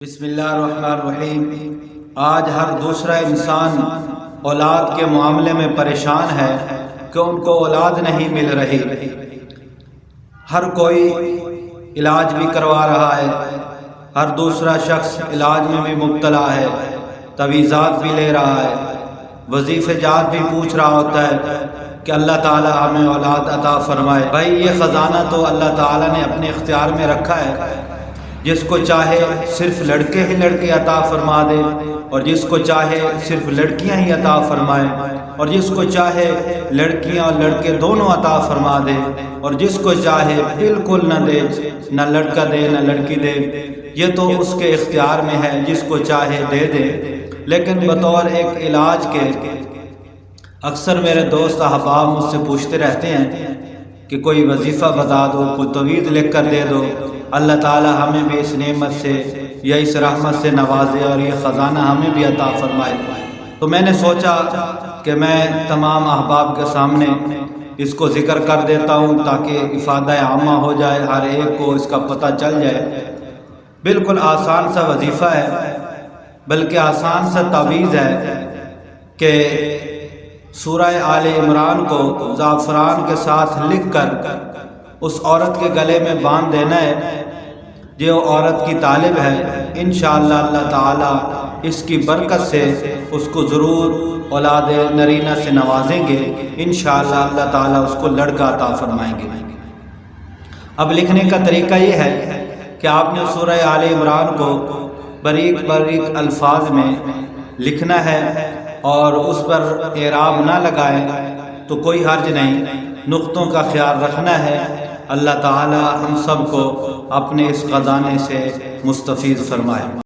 بسم اللہ الرحمن الرحیم۔ آج ہر دوسرا انسان اولاد کے معاملے میں پریشان ہے کہ ان کو اولاد نہیں مل رہی۔ ہر کوئی علاج بھی کروا رہا ہے، ہر دوسرا شخص علاج میں بھی مبتلا ہے، تویزات بھی لے رہا ہے، وظیفے جات بھی پوچھ رہا ہوتا ہے کہ اللہ تعالی ہمیں اولاد عطا فرمائے۔ بھائی یہ خزانہ تو اللہ تعالی نے اپنے اختیار میں رکھا ہے، جس کو چاہے صرف لڑکے ہی لڑکے عطا فرما دے، اور جس کو چاہے صرف لڑکیاں ہی عطا فرمائے، اور جس کو چاہے لڑکیاں اور لڑکے دونوں عطا فرما دے، اور جس کو چاہے بالکل نہ دے، نہ لڑکا دے نہ لڑکی دے۔ یہ تو اس کے اختیار میں ہے، جس کو چاہے دے دے۔ لیکن بطور ایک علاج کے اکثر میرے دوست احباب مجھ سے پوچھتے رہتے ہیں کہ کوئی وظیفہ بتا دو، کوئی تویز لکھ کر دے دو، اللہ تعالی ہمیں بھی اس نعمت سے یا اس رحمت سے نوازے اور یہ خزانہ ہمیں بھی عطا فرمائے۔ تو میں نے سوچا کہ میں تمام احباب کے سامنے اس کو ذکر کر دیتا ہوں تاکہ افادہ عامہ ہو جائے، ہر ایک کو اس کا پتہ چل جائے۔ بالکل آسان سا وظیفہ ہے، بلکہ آسان سا تعویذ ہے کہ سورہ آل عمران کو زعفران کے ساتھ لکھ کر اس عورت کے گلے میں باندھ دینا ہے۔ جو عورت کی طالب ہے، انشاءاللہ اللہ تعالی اس کی برکت سے اس کو ضرور اولاد نرینہ سے نوازیں گے، انشاءاللہ اللہ تعالی اس کو لڑکا عطا فرمائیں گے۔ اب لکھنے کا طریقہ یہ ہے کہ آپ نے سورہ آل عمران کو باریک باریک الفاظ میں لکھنا ہے، اور اس پر اعراب نہ لگائیں تو کوئی حرج نہیں، نقطوں کا خیال رکھنا ہے۔ اللہ تعالی ہم سب کو اپنے اس خزانے سے مستفید فرمائے۔